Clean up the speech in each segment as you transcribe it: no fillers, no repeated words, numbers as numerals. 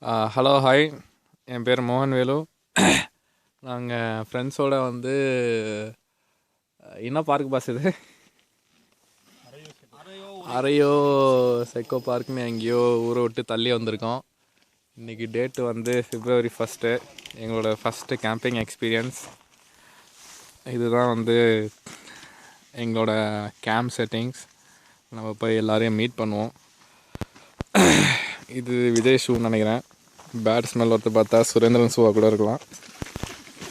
Hello hi, என் பேர் மோகன் வேலு. நாங்கள் ஃப்ரெண்ட்ஸோடு வந்து என்ன பார்க் பாஸ் இது அரையோ சைக்கோ பார்க்குன்னு எங்கேயோ ஊரை விட்டு தள்ளி வந்திருக்கோம். இன்றைக்கி டேட்டு வந்து February 1, எங்களோட ஃபஸ்ட்டு கேம்பிங் எக்ஸ்பீரியன்ஸ். இதுதான் வந்து எங்களோட கேம்ப் செட்டிங்ஸ். நம்ம போய் எல்லோரையும் மீட் பண்ணுவோம். இது விஜய் ஷூன்னு நினைக்கிறேன். பேட் ஸ்மெல் ஒருத்தர் பார்த்தா சுரேந்திரன் ஷூவாக கூட இருக்கலாம்.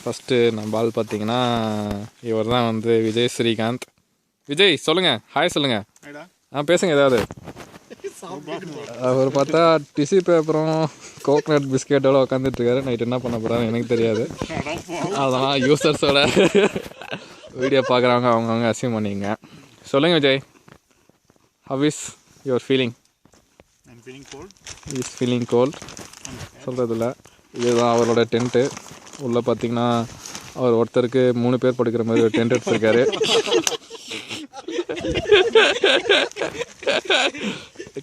ஃபஸ்ட்டு நம்ம ஆள் பார்த்தீங்கன்னா இவர் தான் வந்து விஜய் ஸ்ரீகாந்த். விஜய் சொல்லுங்கள், ஹாய் சொல்லுங்கள். பேசுங்க ஏதாவது. அவர் பார்த்தா டிஷ்யூ பேப்பரும் கோகனட் பிஸ்கெட்டோட உட்காந்துட்ருக்காரு. நைட் என்ன பண்ண போகிறாரு எனக்கு தெரியாது. அதெல்லாம் யூசர்ஸோட வீடியோ பார்க்குறவங்க அவங்கவுங்க அசியூம் பண்ணிங்க. சொல்லுங்கள் Vijay, how is your feeling? Is feeling cold சொல்கிறதில்ல. இதுதான் அவரோட டென்ட்டு. உள்ளே பார்த்தீங்கன்னா அவர் ஒருத்தருக்கு 3 பேர் படுக்கிற மாதிரி ஒரு டென்ட் எடுத்துருக்காரு.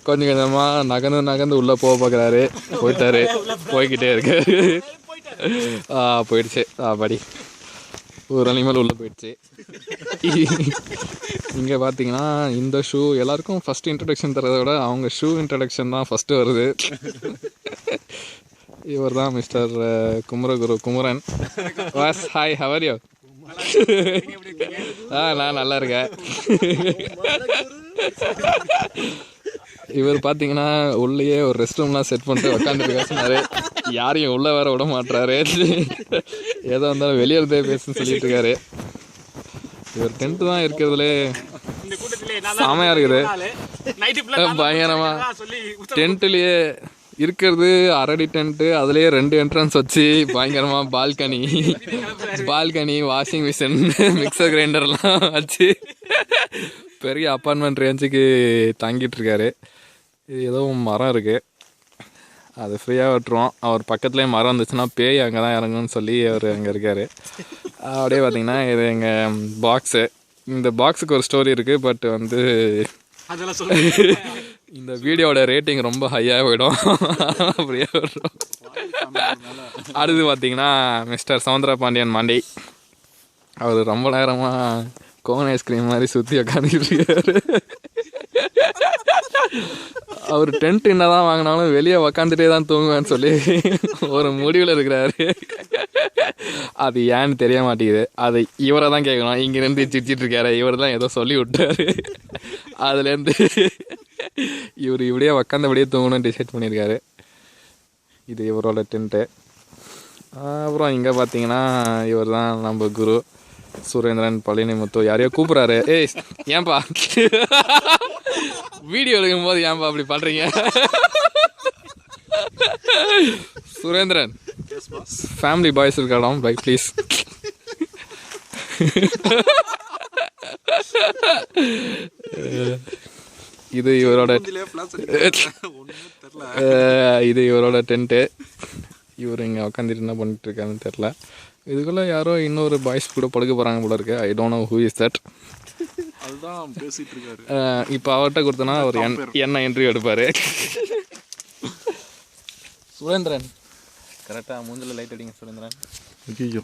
கொஞ்சம் கொஞ்சமாக நகர்ந்து உள்ளே போக பார்க்குறாரு. போய்கிட்டே இருக்காரு. போயிடுச்சு படி ஒரு அனிமல் உள்ளே போயிடுச்சு. இங்கே பார்த்தீங்கன்னா இந்த ஷூ எல்லாருக்கும் ஃபஸ்ட்டு இன்ட்ரடக்ஷன் தரதை விட அவங்க ஷூ இன்ட்ரடக்ஷன் தான் ஃபஸ்ட்டு வருது. இவர் தான் mister Kumaran. Was hi, how are you? நான் நல்லா இருக்கேன். இவர் பார்த்தீங்கன்னா உள்ளேயே ஒரு ரெஸ்ட் ரூம்லாம் செட் பண்ணிட்டு உக்காந்துருக்காரு. சொன்னார் யாரையும் உள்ளே வேற விட மாட்டுறாரு. ஏதோ இருந்தாலும் வெளியே இருந்தே பேசுன்னு சொல்லிட்டு இருக்காரு. இவர் டென்ட்டு தான் இருக்கிறதுலே செமையாக இருக்குது. பயங்கரமாக டென்ட்லேயே இருக்கிறது அரடி டென்ட்டு. அதுலேயே 2 என்ட்ரன்ஸ் வச்சு பயங்கரமாக பால்கனி வாஷிங் மிஷின் மிக்சர் கிரைண்டர்லாம் வச்சு பெரிய அப்பார்ட்மெண்ட் ரேஞ்சுக்கு தங்கிட்டுருக்காரு. இது ஏதோ மரம் இருக்குது, அது ஃப்ரீயாக விட்டுருவோம். அவர் பக்கத்துலேயே மரம் இருந்துச்சுன்னா பேய் அங்கே தான் இறங்குன்னு சொல்லி அவர் அங்கே இருக்கார். அப்படியே பார்த்தீங்கன்னா இது எங்கள் பாக்ஸு. இந்த பாக்ஸுக்கு ஒரு ஸ்டோரி இருக்குது. பட் வந்து இந்த வீடியோட ரேட்டிங் ரொம்ப ஹையாக போயிடும். அப்படியே விட்டுரும். அடுத்து பார்த்தீங்கன்னா மிஸ்டர் சவுந்தர பாண்டியன் மாண்டி. அவர் ரொம்ப நேரமாக கோன் ஐஸ்கிரீம் மாதிரி சுற்றி உக்காந்துக்கிட்டு இருக்காரு. அவர் டென்ட் என்ன தான் வாங்கினாலும் வெளியே உக்காந்துட்டே தான் தூங்குவேன்னு சொல்லி ஒரு முடிவில் இருக்கிறாரு. அது ஏன்னு தெரிய மாட்டேங்குது. அது இவரை தான் கேட்கணும். இங்கேருந்து சிரிச்சிட்டு இருக்காரு. இவர் தான் ஏதோ சொல்லி விட்டாரு. அதுலேருந்து இவர் இப்படியே உக்காந்தபடியே தூங்கணும்னு டிசைட் பண்ணியிருக்காரு. இது இவரோட டென்ட்டு. அப்புறம் இங்கே பார்த்தீங்கன்னா இவர் தான் நம்ம குரு சுரேந்திரன் பழனிமுத்து. யாரையோ கூப்பிட்றாரு. ஏய் ஏன்பா வீடியோ எடுக்கும் போது ஏன்பா அப்படி பண்ணுறீங்க? சுரேந்திரன் ஃபேமிலி பாய்ஸ் இருக்காடாம் பை ப்ளீஸ். இது இவரோட டென்ட்டு. இவர் இங்கே உட்காந்துட்டு என்ன பண்ணிட்டு இருக்காருன்னு தெரில. இதுக்குள்ளே யாரோ இன்னொரு பாய்ஸ் கூட படுக்க போகிறாங்க போல இருக்கு. I don't know who is that. அதுதான் பேசிட்டு இருக்காரு. இப்போ அவர்கிட்ட கொடுத்தனா அவர் என்ன என்ட்ரி எடுப்பார். சுரேந்திரன் கரெக்டாக மூஞ்சில் லைட் அடிங்க சுரேந்திரன். ஐயோ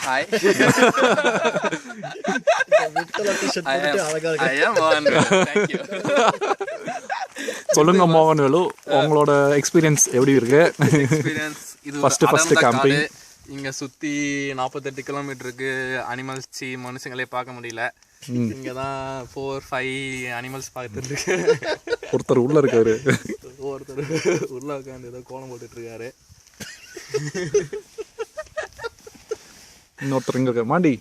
ஹாய். சொல்லுங்க மோகன் வேலு, உங்களோட எக்ஸ்பீரியன்ஸ் எப்படி இருக்கு? இது ஃபர்ஸ்ட் கேம்பிங். இங்கே சுற்றி 48 கிலோமீட்டருக்கு அனிமல்ஸ் மனுஷங்களே பார்க்க முடியல. இங்கே தான் 4-5 அனிமல்ஸ் பார்த்துருக்கு. ஒருத்தர் உள்ள இருக்காரு. ஒருத்தர் உள்ள உட்காந்து ஏதோ கோலம் போட்டுட்ருக்காரு. இன்னொருத்தர் இங்கே இருக்காரு. மாண்டி